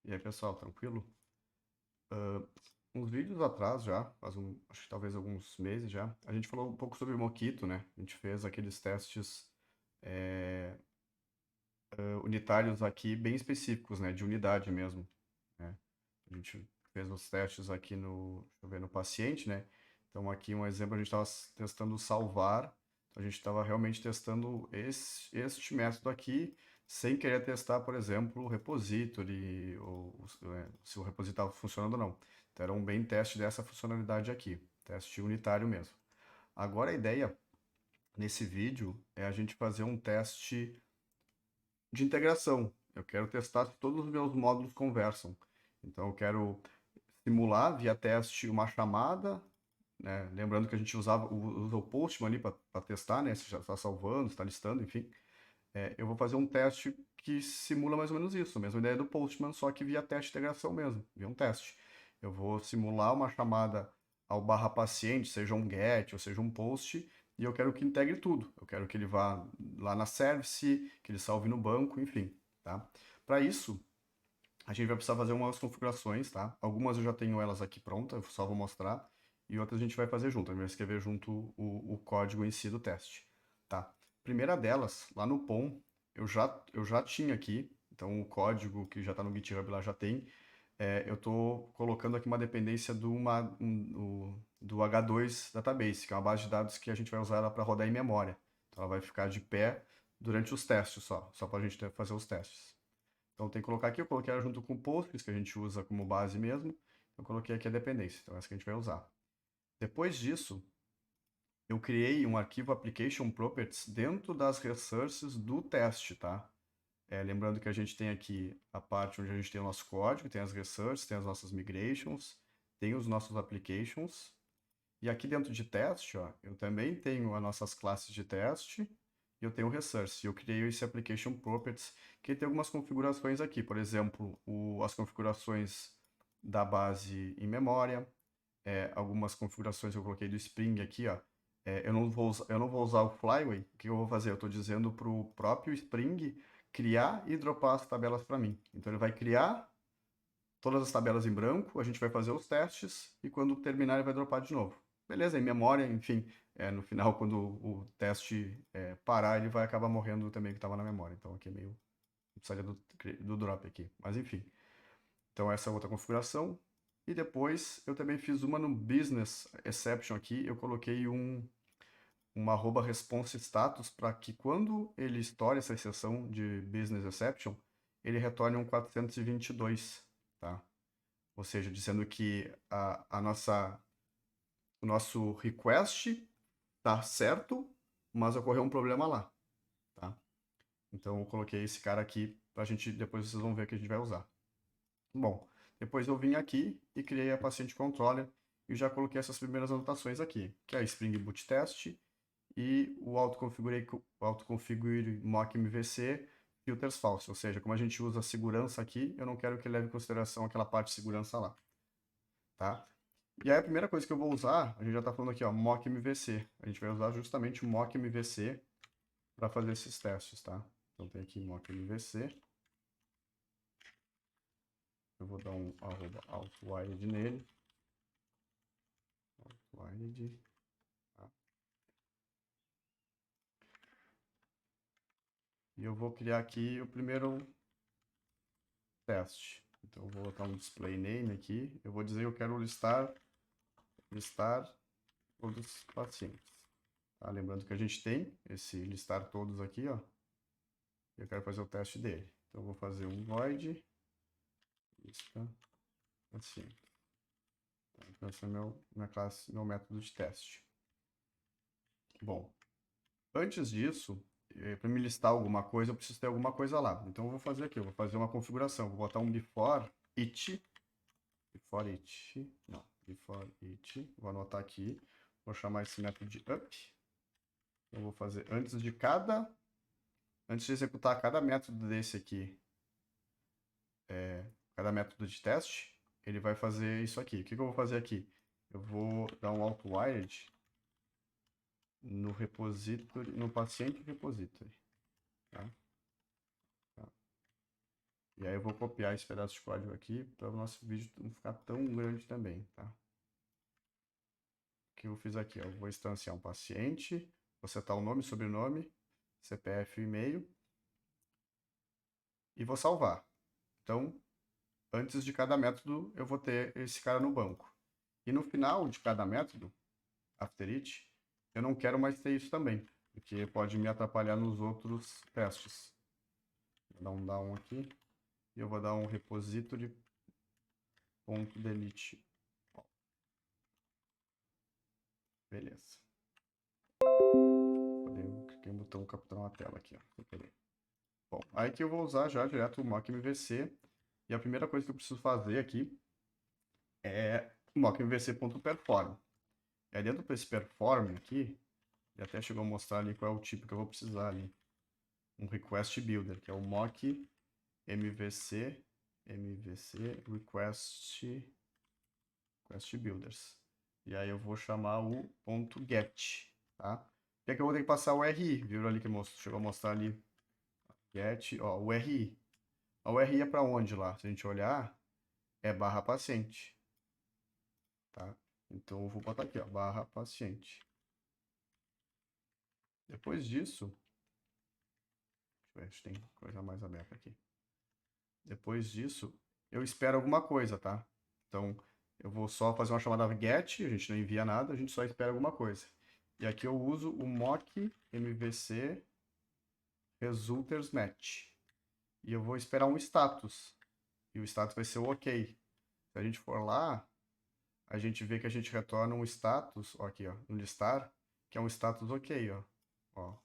E aí, pessoal, tranquilo? Uns vídeos atrás já, acho que talvez alguns meses já, a gente falou um pouco sobre o Mockito, né? A gente fez aqueles testes unitários aqui bem específicos, né? De unidade mesmo, né? A gente fez os testes aqui deixa eu ver, no paciente, né? Então aqui um exemplo, a gente estava testando salvar, então, a gente estava realmente testando este método aqui, sem querer testar, por exemplo, o repository, ou se o repository estava funcionando ou não. Então era um bem teste dessa funcionalidade aqui, teste unitário mesmo. Agora a ideia nesse vídeo é a gente fazer um teste de integração. Eu quero testar se todos os meus módulos conversam. Então eu quero simular via teste uma chamada, né? Lembrando que a gente usa o Postman ali para testar, né? Se já está salvando, está listando, enfim. Eu vou fazer um teste que simula mais ou menos isso, a mesma ideia do Postman, só que via teste de integração mesmo, via um teste. Eu vou simular uma chamada ao barra paciente, seja um GET ou seja um POST, e eu quero que integre tudo. Eu quero que ele vá lá na service, que ele salve no banco, enfim, tá? Para isso, a gente vai precisar fazer umas configurações, tá? Algumas eu já tenho elas aqui prontas, eu só vou mostrar, e outras a gente vai fazer junto, a gente vai escrever junto o código em si do teste, tá? Primeira delas, lá no POM, eu já tinha aqui, então o código que já está no GitHub lá já tem, eu estou colocando aqui uma dependência do H2 Database, que é uma base de dados que a gente vai usar ela para rodar em memória. Então ela vai ficar de pé durante os testes só para a gente fazer os testes. Então tem que colocar aqui, eu coloquei ela junto com o Postgres, que a gente usa como base mesmo. Eu coloquei aqui a dependência, então essa que a gente vai usar. Depois disso, eu criei um arquivo application properties dentro das resources do teste, tá? Lembrando que a gente tem aqui a parte onde a gente tem o nosso código, tem as resources, tem as nossas migrations, tem os nossos applications. E aqui dentro de teste, ó, eu também tenho as nossas classes de teste e eu tenho o resource. Eu criei esse application properties que tem algumas configurações aqui. Por exemplo, as configurações da base em memória, algumas configurações que eu coloquei do Spring aqui, ó. Eu não vou usar o Flyway. O que eu vou fazer? Eu estou dizendo para o próprio Spring criar e dropar as tabelas para mim. Então ele vai criar todas as tabelas em branco, a gente vai fazer os testes e quando terminar ele vai dropar de novo. Beleza, em memória, enfim, no final, quando o teste parar, ele vai acabar morrendo também que estava na memória. Então aqui é meio. Precisaria do drop aqui. Mas enfim. Então essa é outra configuração. E depois eu também fiz uma no business exception aqui. Eu coloquei uma arroba response status para que quando ele estoure essa exceção de business exception, ele retorne um 422, tá? Ou seja, dizendo que o nosso request está certo, mas ocorreu um problema lá, tá? Então eu coloquei esse cara aqui para a gente, depois vocês vão ver que a gente vai usar. Bom, depois eu vim aqui e criei a paciente controller e já coloquei essas primeiras anotações aqui, que é a Spring Boot Test e o autoconfigure mock MVC filters false, ou seja, como a gente usa segurança aqui, eu não quero que leve em consideração aquela parte de segurança lá, tá? E aí a primeira coisa que eu vou usar, a gente já está falando aqui, ó, mock MVC. A gente vai usar justamente o mock MVC para fazer esses testes, tá? Então tem aqui mock MVC. Eu vou dar um @outwired nele. Outwired. Tá? E eu vou criar aqui o primeiro teste. Então eu vou botar um display name aqui. Eu vou dizer que eu quero listar todos os pacientes. Tá? Lembrando que a gente tem esse listar todos aqui, ó. Eu quero fazer o teste dele. Então eu vou fazer um void lista paciente. Então esse é minha classe, meu método de teste. Bom, antes disso, para me listar alguma coisa, eu preciso ter alguma coisa lá. Então eu vou fazer aqui, eu vou fazer uma configuração. Vou botar um before it, não, before it, vou anotar aqui, vou chamar esse método de up. Eu vou fazer antes de executar cada método desse aqui, cada método de teste, ele vai fazer isso aqui. O que eu vou fazer aqui? Eu vou dar um outwired no repository, no paciente repository, tá? Tá. E aí eu vou copiar esse pedaço de código aqui para o nosso vídeo não ficar tão grande também, tá? O que eu fiz aqui? Eu vou instanciar um paciente, vou setar o nome, sobrenome, CPF e e-mail e vou salvar. Então, antes de cada método, eu vou ter esse cara no banco. E no final de cada método, after it, eu não quero mais ter isso também, porque pode me atrapalhar nos outros testes. Vou dar um down aqui e eu vou dar um repository.delete. Beleza. Eu cliquei no botão capturar uma tela aqui, ó. Bom, aí que eu vou usar já direto o mock MVC. E a primeira coisa que eu preciso fazer aqui é o mock MVC.perform. E aí dentro desse perform aqui, ele até chegou a mostrar ali qual é o tipo que eu vou precisar ali. Um request builder, que é o mock MVC request builders. E aí eu vou chamar o .get, tá? E aqui eu vou ter que passar o RI, viu ali que chegou a mostrar ali. Get, ó, o RI. O RI é para onde lá? Se a gente olhar, é barra paciente, tá? Então eu vou botar aqui, ó, barra paciente. Depois disso, deixa eu ver se tem coisa mais aberta aqui. Depois disso, eu espero alguma coisa, tá? Então, eu vou só fazer uma chamada get, a gente não envia nada, a gente só espera alguma coisa. E aqui eu uso o mock MVC resulters match. E eu vou esperar um status. E o status vai ser o OK. Se a gente for lá, a gente vê que a gente retorna um status, ó, aqui, ó, no listar, que é um status OK, ó.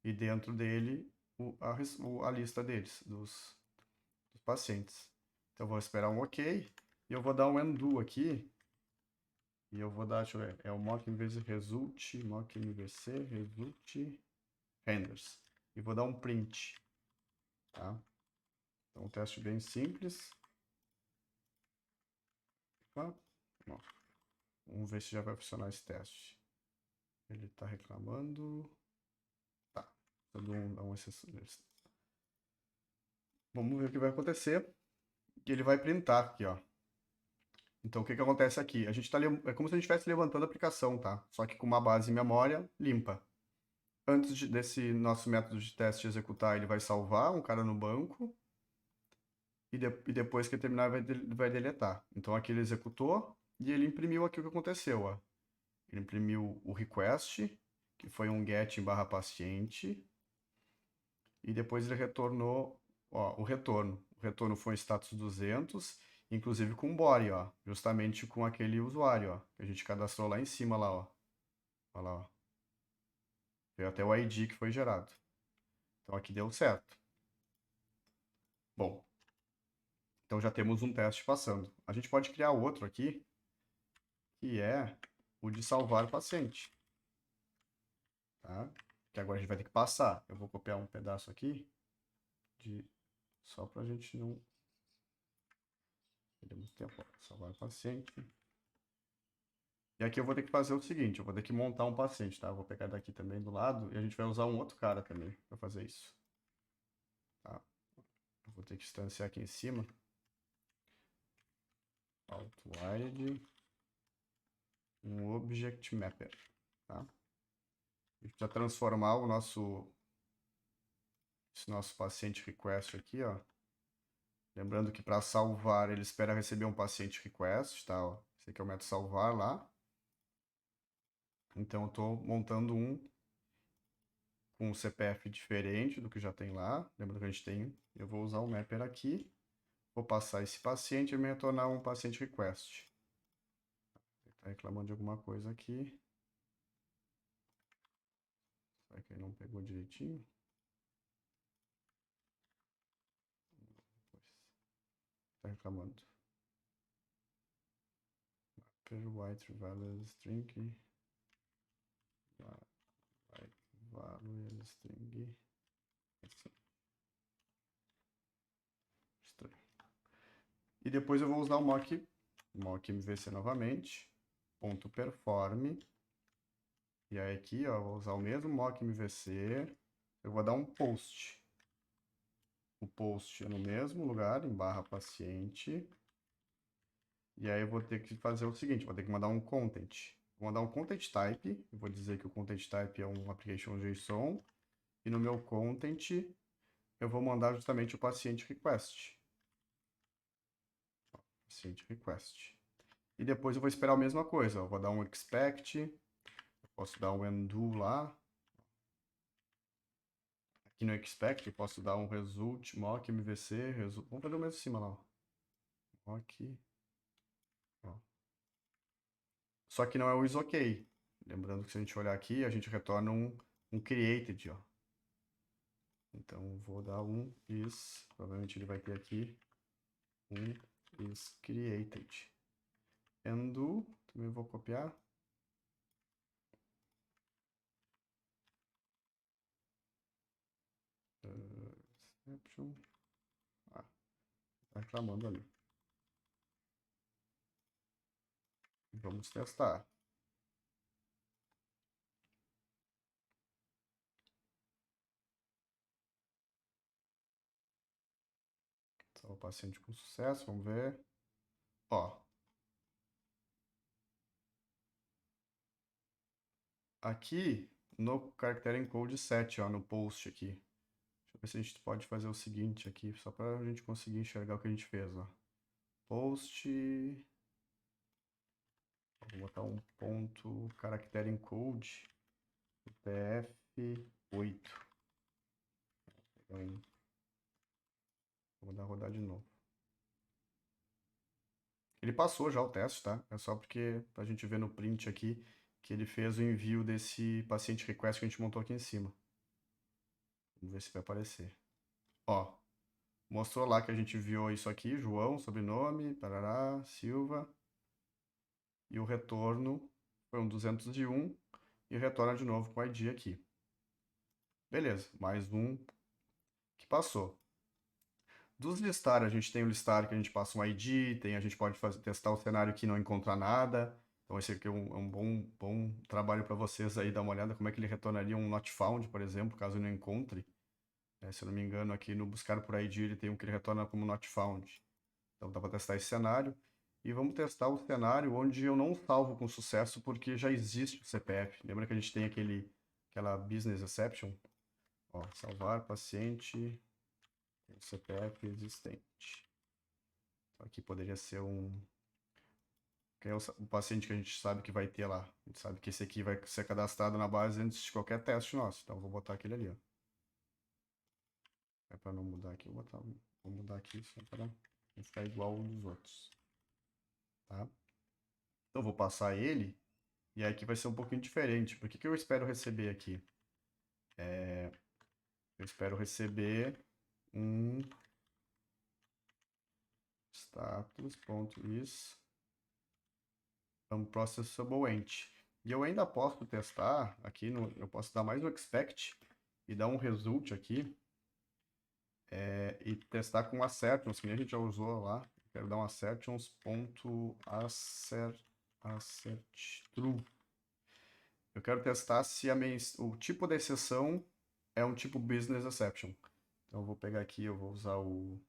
E dentro dele, a lista deles, dos pacientes. Então, eu vou esperar um OK. E eu vou dar um undo aqui. E eu vou dar, deixa eu ver, é o mock MVC result, mock MVC result renders. E vou dar um print, tá? Então, um teste bem simples. Opa. Vamos ver se já vai funcionar esse teste. Ele está reclamando. Tá. Vamos ver o que vai acontecer. E ele vai printar aqui, ó. Então, o que que acontece aqui? A gente tá, é como se a gente estivesse levantando a aplicação, tá? Só que com uma base em memória limpa. Antes desse nosso método de teste executar, ele vai salvar um cara no banco. E depois que terminar, vai deletar. Então, aqui ele executou e ele imprimiu aqui o que aconteceu, ó. Ele imprimiu o request, que foi um get barra paciente. E depois ele retornou, ó, o retorno. O retorno foi um status 200, inclusive com body, ó, justamente com aquele usuário, ó, que a gente cadastrou lá em cima lá, ó. Olha lá, ó. Veio até o ID que foi gerado. Então aqui deu certo. Bom, então já temos um teste passando. A gente pode criar outro aqui, que é o de salvar o paciente. Tá? Que agora a gente vai ter que passar. Eu vou copiar um pedaço aqui, só para a gente não perdermos tempo. Salvar o paciente. E aqui eu vou ter que fazer o seguinte, eu vou ter que montar um paciente, tá? Eu vou pegar daqui também do lado e a gente vai usar um outro cara também para fazer isso. Tá? Eu vou ter que instanciar aqui em cima. Outwired. Um Object Mapper. Tá? A gente precisa transformar esse nosso paciente request aqui, ó. Lembrando que para salvar ele espera receber um paciente request, tá? Ó. Esse aqui é o método salvar lá. Então eu estou montando um com um CPF diferente do que já tem lá. Lembrando que a gente tem. Eu vou usar o mapper aqui. Vou passar esse paciente e me retornar um paciente request. Ele está reclamando de alguma coisa aqui. Será que ele não pegou direitinho? Está reclamando. Mapper white value string. White value string. Assim. Estranho. E depois eu vou usar o mock MVC novamente. Ponto perform. E aí aqui, ó, vou usar o mesmo mock MVC. Eu vou dar um post. o post é no mesmo lugar, em barra paciente. E aí eu vou ter que fazer o seguinte, vou ter que mandar um content. Vou mandar um content type, eu vou dizer que o content type é um application JSON, e no meu content eu vou mandar justamente o paciente request. Paciente request. E depois eu vou esperar a mesma coisa, eu vou dar um expect, eu posso dar um undo lá. Aqui no expect eu posso dar um result, mock MVC, result. Vamos fazer o mesmo em cima lá, ó. Mock, ó. Só que não é o isOK. Lembrando que se a gente olhar aqui, a gente retorna um created, ó. Então vou dar um is, provavelmente ele vai ter aqui um is created. Undo, também vou copiar. Exception. Ah, tá reclamando ali. Vamos testar. Salva o paciente com sucesso, vamos ver. Ó, aqui no caractere encode 7, ó, no post aqui. Deixa eu ver se a gente pode fazer o seguinte aqui, só para a gente conseguir enxergar o que a gente fez, ó. Post. Vou botar um ponto caractere encode PF8. Vou mandar rodar de novo. Ele passou já o teste, tá? É só porque a gente vê no print aqui que ele fez o envio desse paciente request que a gente montou aqui em cima. Vamos ver se vai aparecer. Ó, mostrou lá que a gente enviou isso aqui, João, sobrenome, parará, Silva. E o retorno foi um 201 e retorna de novo com o ID aqui. Beleza, mais um que passou. Dos listar, a gente tem o listar que a gente passa um ID, a gente pode testar o cenário que não encontra nada. Então esse aqui é um bom trabalho para vocês aí, dar uma olhada como é que ele retornaria um not found, por exemplo, caso não encontre. Se eu não me engano, aqui no buscar por ID ele tem um que ele retorna como not found. Então dá para testar esse cenário. E vamos testar o cenário onde eu não salvo com sucesso porque já existe o CPF. Lembra que a gente tem aquela business exception? Ó, salvar paciente CPF existente. Então, aqui poderia ser que é o paciente que a gente sabe que vai ter lá. A gente sabe que esse aqui vai ser cadastrado na base antes de qualquer teste nosso. Então, vou botar aquele ali, ó. É para não mudar aqui, vou mudar aqui só para não ficar igual um dos outros. Tá? Então, vou passar ele. E aí aqui vai ser um pouquinho diferente. Por que eu espero receber aqui? Eu espero receber um status.is unprocessable ent. E eu ainda posso testar aqui, eu posso dar mais um expect e dar um result aqui e testar com assertions, que nem a gente já usou lá. Quero dar um assertions.assert true. Eu quero testar se o tipo da exceção é um tipo business exception. Então eu vou pegar aqui, eu vou usar o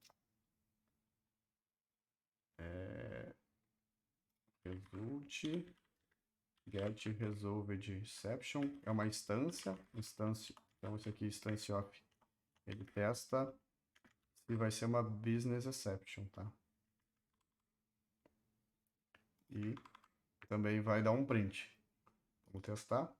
result get resolved exception. É uma instância. Então esse aqui, instance of, ele testa se vai ser uma business exception, tá? E também vai dar um print. Vamos testar.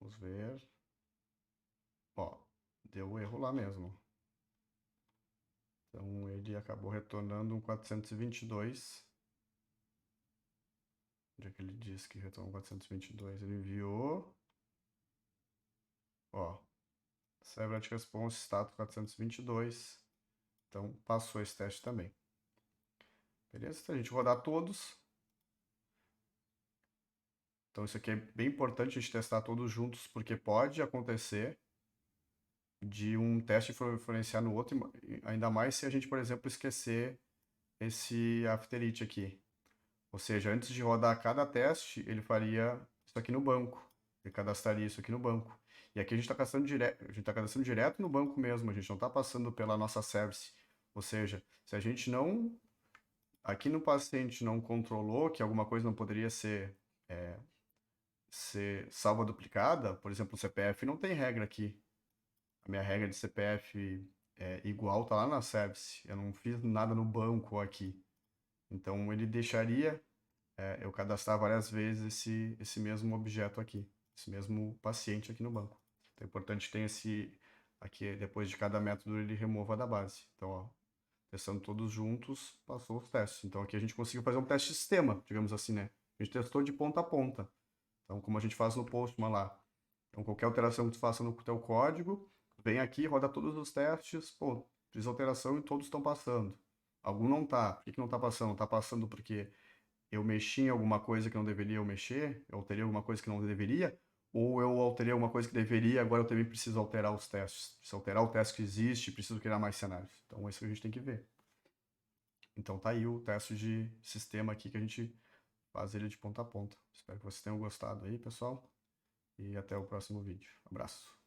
Vamos ver. Ó, deu erro lá mesmo. Então ele acabou retornando um 422. Onde é que ele disse que retornou 422? Ele enviou. Ó, Servlet Response status 422. Então passou esse teste também. Beleza? Se a gente rodar todos. Então isso aqui é bem importante a gente testar todos juntos, porque pode acontecer de um teste influenciar no outro, ainda mais se a gente, por exemplo, esquecer esse after it aqui. Ou seja, antes de rodar cada teste, ele faria isso aqui no banco. Ele cadastraria isso aqui no banco. E aqui a gente está cadastrando direto, a gente tá cadastrando direto no banco mesmo, a gente não está passando pela nossa service. Ou seja, se a gente não, aqui no paciente não controlou que alguma coisa não poderia ser salva duplicada, por exemplo, o CPF não tem regra aqui. A minha regra de CPF igual tá lá na service. Eu não fiz nada no banco aqui. Então ele deixaria eu cadastrar várias vezes esse mesmo objeto aqui, esse mesmo paciente aqui no banco. Então é importante que tenha aqui, depois de cada método, ele remova da base. Então, ó, testando todos juntos, passou os testes. Então aqui a gente conseguiu fazer um teste de sistema, digamos assim, né? A gente testou de ponta a ponta. Então, como a gente faz no Postman lá. Então, qualquer alteração que tu faça no teu código, vem aqui, roda todos os testes, pô, fiz alteração e todos estão passando. Algum não tá. Por que que não tá passando? Tá passando porque eu mexi em alguma coisa que não deveria eu mexer, eu alterei alguma coisa que não deveria, ou eu alterei alguma coisa que deveria, agora eu também preciso alterar os testes. Se alterar o teste que existe, preciso criar mais cenários. Então, é isso que a gente tem que ver. Então, tá aí o teste de sistema aqui que a gente faz ele de ponta a ponta. Espero que vocês tenham gostado aí, pessoal. E até o próximo vídeo. Abraço.